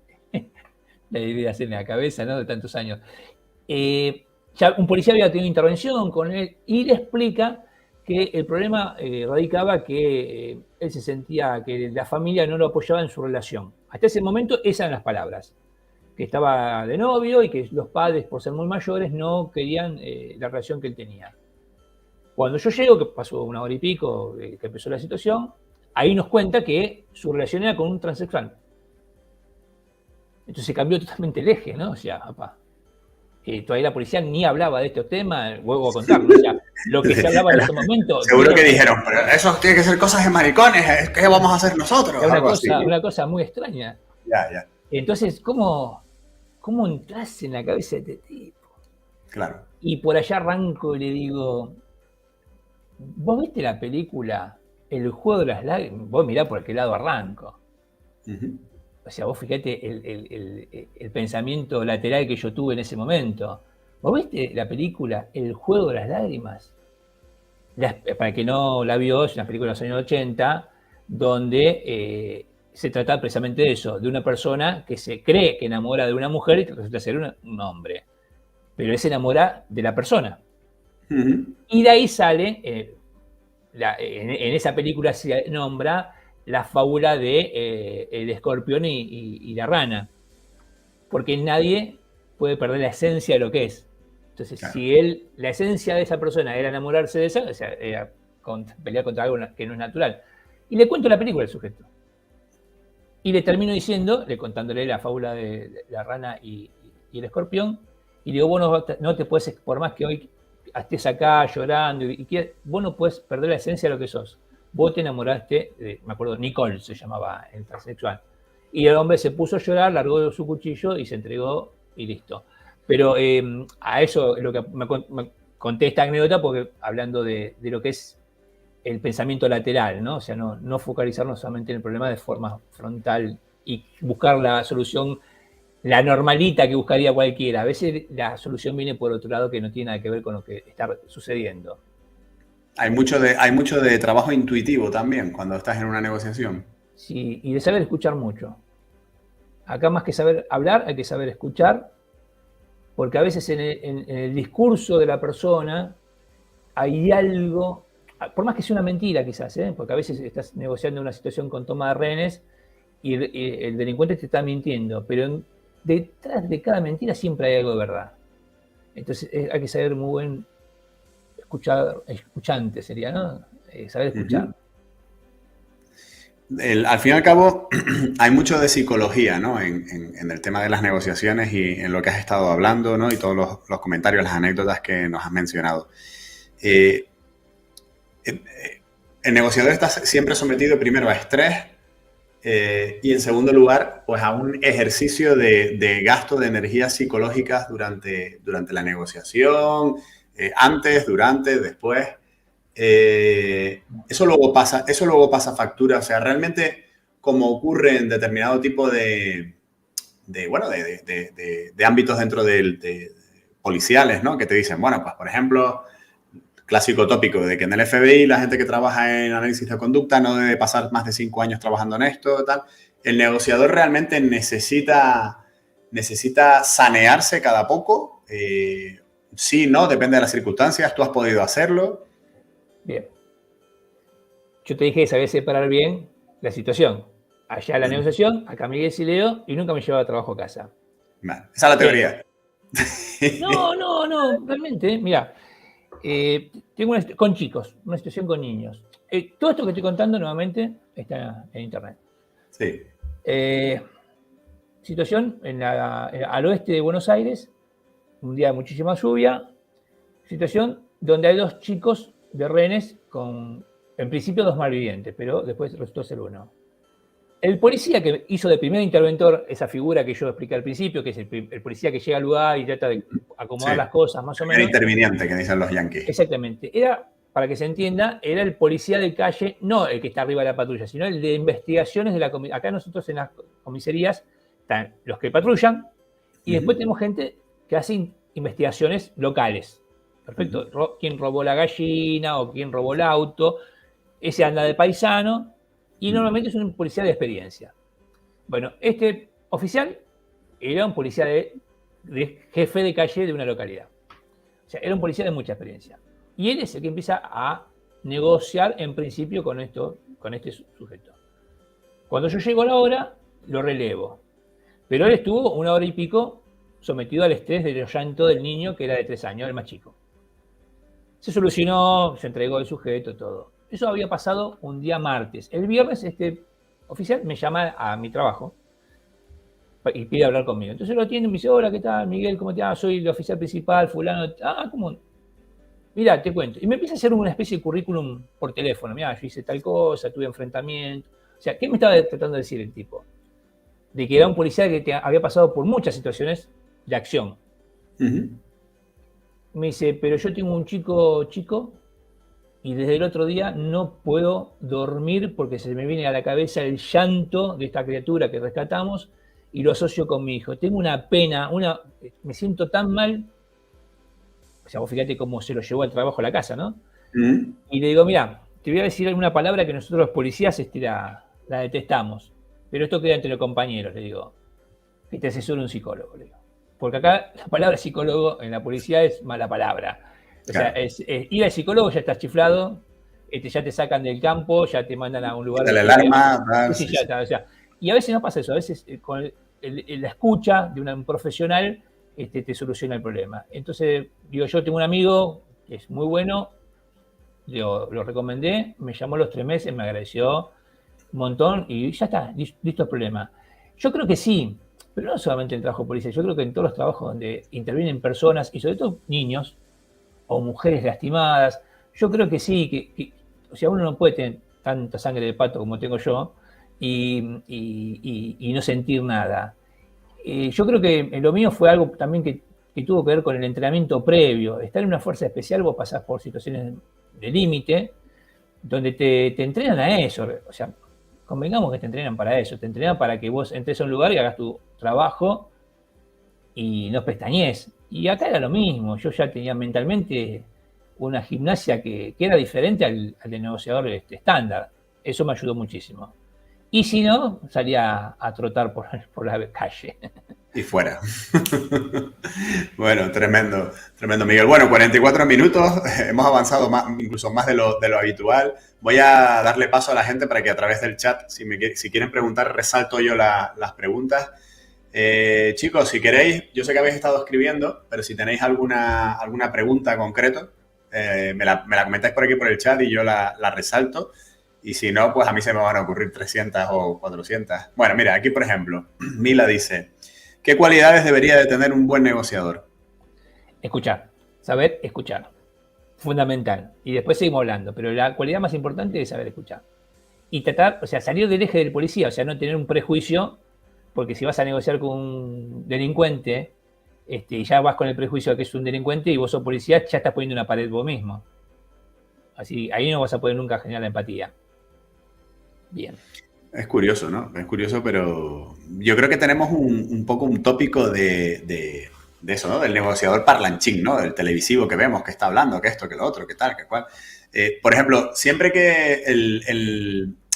idea en la cabeza, ¿no? De tantos años. Ya un policía había tenido intervención con él y le explica que el problema radicaba que él se sentía que la familia no lo apoyaba en su relación. Hasta ese momento esas eran las palabras. Que estaba de novio y que los padres, por ser muy mayores, no querían la relación que él tenía. Cuando yo llego, que pasó una hora y pico que empezó la situación, ahí nos cuenta que su relación era con un transexual. Entonces cambió totalmente el eje, ¿no? O sea, papá, todavía la policía ni hablaba de estos temas, vuelvo a contarlo, o sea, lo que se hablaba en ese momento. Seguro que dijeron, pero eso tiene que ser cosas de maricones, ¿qué vamos a hacer nosotros? Una cosa muy extraña. Ya. Entonces, ¿cómo entras en la cabeza de este tipo? Claro. Y por allá arranco y le digo, ¿vos viste la película El juego de las lágrimas? Vos mirá por qué lado arranco. O sea, vos fíjate el pensamiento lateral que yo tuve en ese momento. ¿Vos viste la película El juego de las lágrimas? Para el que no la vio, es una película de los años 80, donde se trata precisamente de eso, de una persona que se cree que enamora de una mujer y resulta ser un hombre. Pero él se enamora de la persona. Y de ahí sale, en esa película se nombra la fábula de el escorpión y la rana, porque nadie puede perder la esencia de lo que es. Entonces, claro, si la esencia de esa persona era enamorarse de esa, o sea, era pelear contra algo que no es natural. Y le cuento la película al sujeto. Y le termino contándole la fábula de la rana y el escorpión, y digo, vos no te puedes, por más que hoy estés acá llorando y que vos no puedes perder la esencia de lo que sos. Vos te enamoraste, me acuerdo, Nicole se llamaba el transexual. Y el hombre se puso a llorar, largó su cuchillo y se entregó y listo. Pero a eso es lo que me conté esta anécdota, porque hablando de lo que es el pensamiento lateral, ¿no? O sea, no focalizarnos solamente en el problema de forma frontal y buscar la solución, la normalita que buscaría cualquiera. A veces la solución viene por otro lado, que no tiene nada que ver con lo que está sucediendo. Hay mucho de trabajo intuitivo también cuando estás en una negociación. Sí, y de saber escuchar mucho. Acá más que saber hablar, hay que saber escuchar, porque a veces en el discurso de la persona hay algo, por más que sea una mentira quizás, porque a veces estás negociando una situación con toma de rehenes y el delincuente te está mintiendo, pero detrás de cada mentira siempre hay algo de verdad. Entonces hay que saber muy buen escuchante sería, ¿no? Saber escuchar. Al fin y al cabo, hay mucho de psicología, ¿no? En el tema de las negociaciones y en lo que has estado hablando, ¿no? Y todos los comentarios, las anécdotas que nos has mencionado. El negociador está siempre sometido primero a estrés y en segundo lugar, pues a un ejercicio de gasto de energías psicológicas durante la negociación, antes, durante, después. Eso luego pasa factura. O sea, realmente, como ocurre en determinado tipo de ámbitos dentro de policiales, ¿no? Que te dicen, bueno, pues por ejemplo, clásico tópico de que en el FBI la gente que trabaja en análisis de conducta no debe pasar más de 5 años trabajando en esto, tal. El negociador realmente necesita sanearse cada poco. Sí, no, depende de las circunstancias. Tú has podido hacerlo. Bien. Yo te dije que sabía separar bien la situación. Allá la negociación, acá Miguel Sileo, y nunca me llevaba trabajo a casa. Vale. Esa es la teoría. No, realmente, mira, tengo con chicos, una situación con niños. Todo esto que estoy contando nuevamente está en internet. Sí. Situación al oeste de Buenos Aires, un día de muchísima lluvia, situación donde hay 2 chicos de rehenes con, en principio, 2 malvivientes, pero después resultó ser uno. El policía que hizo de primer interventor, esa figura que yo expliqué al principio, que es el policía que llega al lugar y trata de acomodar las cosas más o menos. El interviniente, que dicen los yanquis. Exactamente. Era, para que se entienda, era el policía de calle, no el que está arriba de la patrulla, sino el de investigaciones de la comisaría. Acá nosotros en las comisarías están los que patrullan y después tenemos gente que hace investigaciones locales. Perfecto. ¿Quién robó la gallina o quién robó el auto? Ese anda de paisano y normalmente es un policía de experiencia. Bueno, este oficial era un policía de jefe de calle de una localidad. O sea, era un policía de mucha experiencia. Y él es el que empieza a negociar en principio con este sujeto. Cuando yo llego a la hora, lo relevo. Pero él estuvo 1 hora y pico sometido al estrés del llanto del niño que era de 3 años, el más chico. Se solucionó, se entregó el sujeto, todo. Eso había pasado un día martes. El viernes este oficial me llama a mi trabajo y pide hablar conmigo. Entonces lo atiende y me dice, hola, ¿qué tal, Miguel? ¿Cómo te va? Soy el oficial principal, fulano. ¿Cómo? Mirá, te cuento. Y me empieza a hacer una especie de currículum por teléfono. Mirá, yo hice tal cosa, tuve enfrentamiento. O sea, ¿qué me estaba tratando de decir el tipo? De que era un policía que había pasado por muchas situaciones de acción. Me dice, pero yo tengo un chico y desde el otro día no puedo dormir porque se me viene a la cabeza el llanto de esta criatura que rescatamos y lo asocio con mi hijo. Tengo una pena, me siento tan mal. O sea, vos fíjate cómo se lo llevó al trabajo a la casa, ¿no? Y le digo, mira, te voy a decir una palabra que nosotros los policías la detestamos, pero esto queda entre los compañeros, le digo. Que te asesore un psicólogo, le digo. Porque acá la palabra psicólogo en la policía es mala palabra. O sea, ir al psicólogo ya estás chiflado, ya te sacan del campo, ya te mandan a un lugar. Dale el arma. Sí, ya está, o sea, y a veces no pasa eso, a veces con la escucha de un profesional te soluciona el problema. Entonces, digo, yo tengo un amigo que es muy bueno, lo recomendé, me llamó a los 3 meses, me agradeció un montón y ya está, listo el problema. Yo creo que sí, pero no solamente en el trabajo policial, yo creo que en todos los trabajos donde intervienen personas y sobre todo niños, o mujeres lastimadas. Yo creo que sí, o sea, uno no puede tener tanta sangre de pato como tengo yo y no sentir nada. Yo creo que lo mío fue algo también que tuvo que ver con el entrenamiento previo. Estar en una fuerza especial, vos pasás por situaciones de límite, donde te entrenan a eso. O sea, convengamos que te entrenan para eso. Te entrenan para que vos entres a un lugar y hagas tu trabajo y no pestañees. Y acá era lo mismo. Yo ya tenía mentalmente una gimnasia que era diferente al del negociador estándar. Eso me ayudó muchísimo. Y si no, salía a trotar por la calle. Y fuera. Bueno, tremendo, tremendo, Miguel. Bueno, 44 minutos, hemos avanzado más, incluso más de lo habitual. Voy a darle paso a la gente para que a través del chat, si quieren preguntar, resalto yo las preguntas. Chicos, si queréis, yo sé que habéis estado escribiendo, pero si tenéis alguna pregunta concreta, me la comentáis por aquí por el chat y yo la resalto. Y si no, pues a mí se me van a ocurrir 300 o 400. Bueno, mira, aquí por ejemplo, Mila dice, ¿qué cualidades debería de tener un buen negociador? Escuchar, saber escuchar. Fundamental. Y después seguimos hablando, pero la cualidad más importante es saber escuchar. Y tratar, o sea, salir del eje del policía, o sea, no tener un prejuicio, porque si vas a negociar con un delincuente, y ya vas con el prejuicio de que es un delincuente y vos sos policía, ya estás poniendo una pared vos mismo. Así, ahí no vas a poder nunca generar la empatía. Bien. Es curioso, ¿no? Es curioso, pero yo creo que tenemos un poco un tópico de eso, ¿no? Del negociador parlanchín, ¿no? Del televisivo que vemos, que está hablando, que esto, que lo otro, que tal, que cual. Por ejemplo, siempre que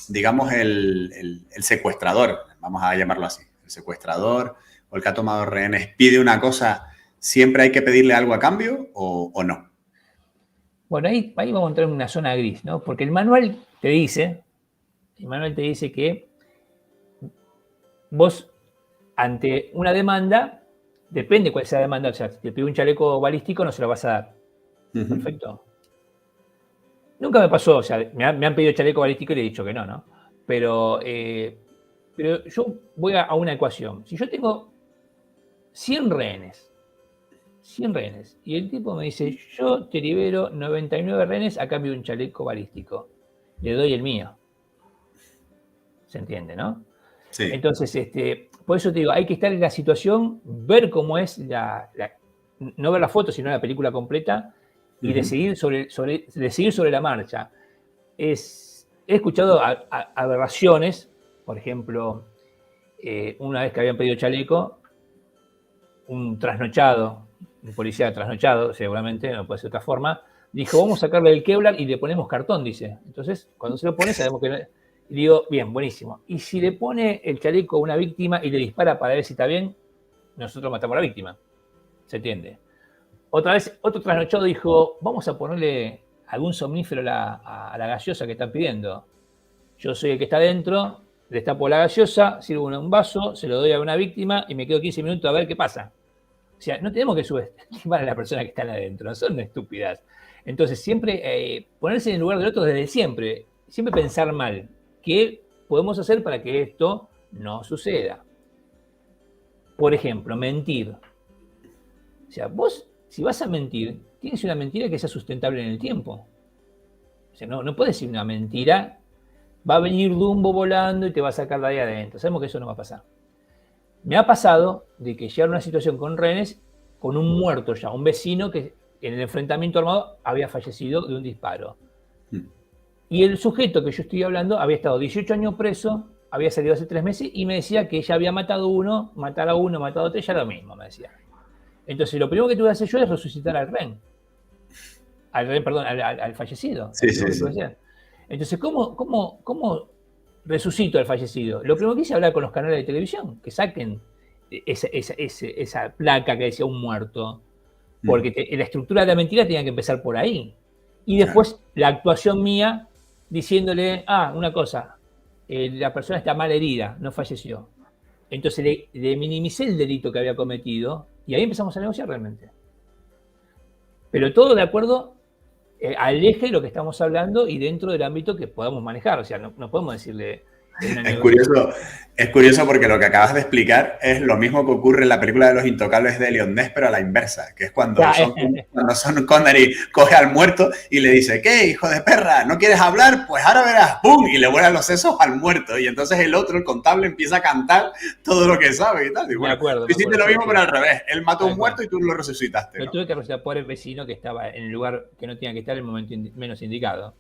digamos, el secuestrador, vamos a llamarlo así, el secuestrador o el que ha tomado rehenes pide una cosa, ¿siempre hay que pedirle algo a cambio o no? Bueno, ahí vamos a entrar en una zona gris, ¿no? Porque el manual te dice que vos, ante una demanda, depende cuál sea la demanda, o sea, si te pide un chaleco balístico, no se lo vas a dar. Perfecto. Nunca me pasó, o sea, me han pedido chaleco balístico y le he dicho que no, ¿no? Pero yo voy a una ecuación. Si yo tengo 100 rehenes, y el tipo me dice, yo te libero 99 rehenes a cambio de un chaleco balístico, le doy el mío. ¿Se entiende, no? Sí. Entonces, por eso te digo, hay que estar en la situación, ver cómo es no ver la foto, sino la película completa y decidir sobre la marcha. He escuchado aberraciones, por ejemplo, una vez que habían pedido chaleco, un trasnochado, un policía trasnochado, seguramente, no puede ser de otra forma, dijo, vamos a sacarle el Kevlar y le ponemos cartón, dice. Entonces, cuando se lo pone, sabemos que no. Y digo, bien, buenísimo. Y si le pone el chaleco a una víctima y le dispara para ver si está bien, nosotros matamos a la víctima. ¿Se entiende? Otra vez, otro trasnochado dijo, vamos a ponerle algún somnífero a la gaseosa que están pidiendo. Yo soy el que está adentro, destapo la gaseosa, sirvo un vaso, se lo doy a una víctima y me quedo 15 minutos a ver qué pasa. O sea, no tenemos que subestimar a las personas que están adentro, son estúpidas. Entonces, siempre ponerse en el lugar del otro desde siempre pensar mal. ¿Qué podemos hacer para que esto no suceda? Por ejemplo, mentir. O sea, vos, si vas a mentir, tienes una mentira que sea sustentable en el tiempo. O sea, no puedes decir una mentira, va a venir Dumbo volando y te va a sacar de ahí adentro. Sabemos que eso no va a pasar. Me ha pasado de que llegar a una situación con rehenes, con un muerto ya, un vecino que en el enfrentamiento armado había fallecido de un disparo. Y el sujeto que yo estoy hablando había estado 18 años preso, había salido hace 3 meses y me decía que ya había matado uno, matar a uno, matado a 3, ya lo mismo, me decía. Entonces, lo primero que tuve que hacer yo es resucitar al rehén. Al fallecido. Sí, sí, sí. Entonces, ¿cómo resucito al fallecido? Lo primero que hice es hablar con los canales de televisión, que saquen esa placa que decía un muerto. Porque la estructura de la mentira tenía que empezar por ahí. Y después la actuación mía diciéndole, una cosa, la persona está mal herida, no falleció. Entonces le minimicé el delito que había cometido y ahí empezamos a negociar realmente. Pero todo de acuerdo al eje de lo que estamos hablando y dentro del ámbito que podamos manejar. O sea, no podemos decirle, Es una Es anécdota. curioso, es curioso porque lo que acabas de explicar es lo mismo que ocurre en la película de Los Intocables de Elliot Ness, pero a la inversa, que es Ya, cuando Sean Connery coge al muerto y le dice, ¿qué, hijo de perra? ¿No quieres hablar? Pues ahora verás, ¡pum! Y le vuelan los sesos al muerto. Y entonces el otro, el contable, empieza a cantar todo lo que sabe y tal. Y bueno, tú me hiciste acuerdo, lo sí, mismo, sí, pero al revés. Él mató a un tal cual. muerto y tú lo resucitaste, Lo ¿no? tuve que resolver por el vecino que estaba en el lugar que no tenía que estar en el momento menos indicado.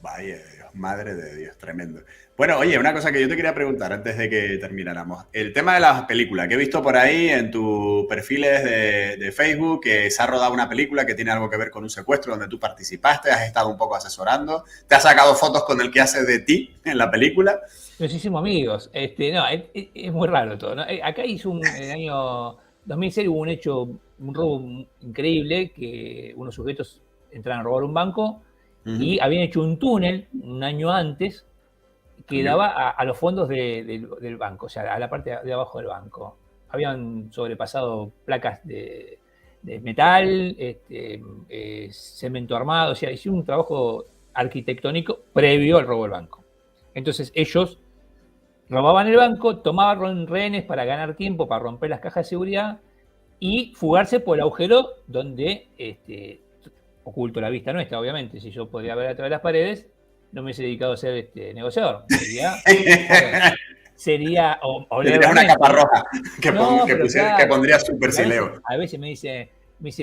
Vaya Dios, madre de Dios, tremendo. Bueno, oye, una cosa que yo te quería preguntar antes de que termináramos. El tema de las películas, que he visto por ahí en tus perfiles de Facebook, que se ha rodado una película que tiene algo que ver con un secuestro donde tú participaste, has estado un poco asesorando, te has sacado fotos con el que hace de ti en la película. Nos hicimos amigos. No, es muy raro todo, ¿no? Acá en el año 2006 hubo un hecho, un robo increíble, que unos sujetos entraron a robar un banco y habían hecho un túnel un año antes que Okay. daba a los fondos del banco, o sea, a la parte de abajo del banco. Habían sobrepasado placas de metal, cemento armado, o sea, hicieron un trabajo arquitectónico previo al robo del banco. Entonces ellos robaban el banco, tomaban rehenes para ganar tiempo, para romper las cajas de seguridad y fugarse por el agujero donde, oculto la vista nuestra, obviamente. Si yo podría ver a través de las paredes, no me hubiese dedicado a ser negociador. Sería oler Tendrías una capa realmente. roja No, pero que claro. pondría Super Y Sileo. a veces me dice,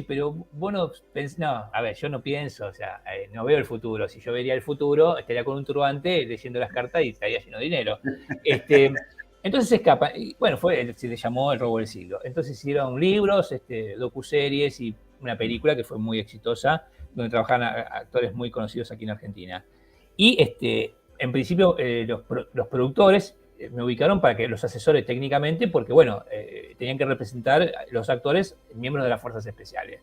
pero vos no no, a ver, yo no pienso, o sea, no veo el futuro. Si yo vería el futuro, estaría con un turbante leyendo las cartas y estaría lleno de dinero. Entonces se escapa. Y bueno, se le llamó El robo del siglo. Entonces hicieron libros, docuseries y una película que fue muy exitosa, donde trabajaban actores muy conocidos aquí en Argentina. Y en principio los productores me ubicaron para que los asesore técnicamente, porque bueno, tenían que representar los actores miembros de las fuerzas especiales.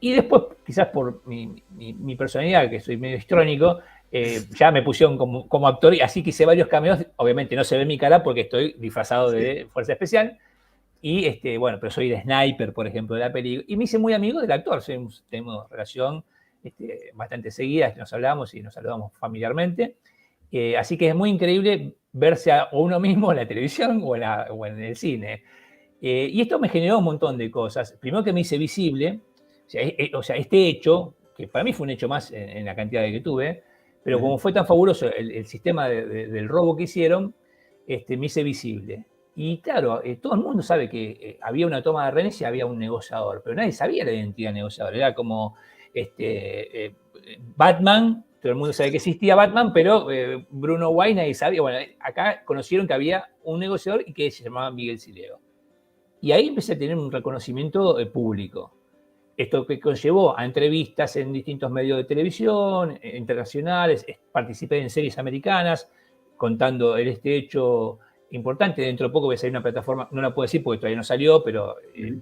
Y después, quizás por mi personalidad, que soy medio histrónico, ya me pusieron como actor, y así que hice varios cameos. Obviamente no se ve mi cara porque estoy disfrazado de fuerza especial. Y bueno, pero soy de Sniper, por ejemplo, de la película. Y me hice muy amigo del actor. Tenemos relación bastante seguida, nos hablamos y nos saludamos familiarmente. Así que es muy increíble verse a uno mismo en la televisión o en el cine. Y esto me generó un montón de cosas. Primero que me hice visible, o sea, este hecho, que para mí fue un hecho más en la cantidad que tuve, pero como fue tan fabuloso el sistema del robo que hicieron, me hice visible. Y claro, todo el mundo sabe que había una toma de rehenes y había un negociador, pero nadie sabía la identidad del negociador. Era como Batman, todo el mundo sabe que existía Batman, pero Bruno Wayne nadie sabía. Bueno, acá conocieron que había un negociador y que se llamaba Miguel Sileo. Y ahí empecé a tener un reconocimiento público. Esto que conllevó a entrevistas en distintos medios de televisión, internacionales, participé en series americanas, contando este hecho importante. Dentro de poco voy a salir una plataforma, no la puedo decir porque todavía no salió, pero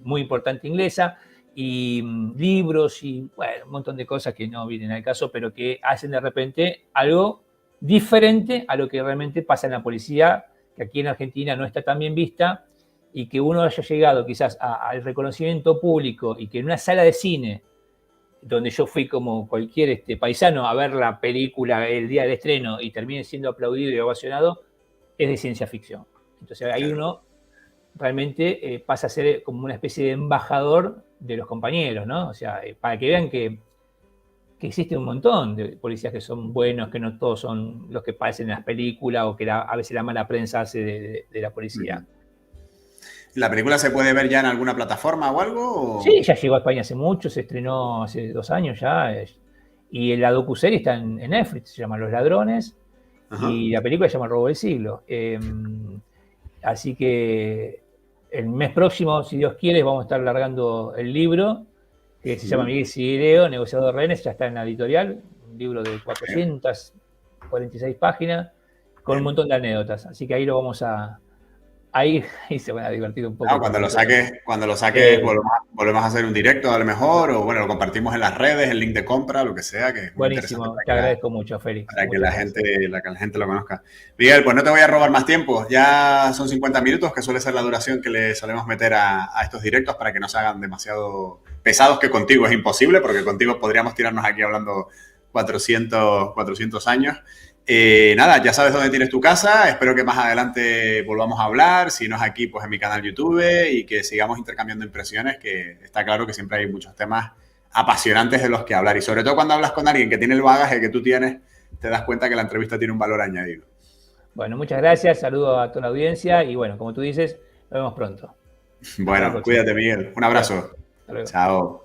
muy importante inglesa, y libros y bueno, un montón de cosas que no vienen al caso, pero que hacen de repente algo diferente a lo que realmente pasa en la policía, que aquí en Argentina no está tan bien vista, y que uno haya llegado quizás al reconocimiento público y que en una sala de cine, donde yo fui como cualquier paisano a ver la película el día del estreno y termine siendo aplaudido y ovacionado, es de ciencia ficción. Entonces ahí uno realmente pasa a ser como una especie de embajador de los compañeros, ¿no? O sea, para que vean que existe un montón de policías que son buenos, que no todos son los que parecen en las películas o que a veces la mala prensa hace de la policía. ¿La película se puede ver ya en alguna plataforma o algo? Sí, ya llegó a España hace mucho, se estrenó hace 2 años ya. Y la docuserie está en Netflix, se llama Los Ladrones, y la película se llama El robo del siglo. Así que el mes próximo, si Dios quiere, vamos a estar largando el libro, que se llama Miguel Sileo, negociador de rehenes, ya está en la editorial, un libro de 446 páginas, con un montón de anécdotas. Así que ahí lo vamos a... Ahí se van a divertir un poco. Cuando lo saques volvemos a hacer un directo a lo mejor, o bueno, lo compartimos en las redes, el link de compra, lo que sea, que es muy interesante. Buenísimo, te agradezco mucho, Félix. Para que la gente lo conozca. Miguel, pues no te voy a robar más tiempo, ya son 50 minutos, que suele ser la duración que le solemos meter a estos directos para que no se hagan demasiado pesados, que contigo es imposible, porque contigo podríamos tirarnos aquí hablando 400 años. Nada, ya sabes dónde tienes tu casa. Espero que más adelante volvamos a hablar. Si no es aquí, pues en mi canal YouTube y que sigamos intercambiando impresiones, que está claro que siempre hay muchos temas apasionantes de los que hablar. Y sobre todo cuando hablas con alguien que tiene el bagaje que tú tienes, te das cuenta que la entrevista tiene un valor añadido. Bueno, muchas gracias, saludo a toda la audiencia y bueno, como tú dices, nos vemos pronto. Bueno, cuídate, Miguel. Un abrazo. Hasta luego. Chao.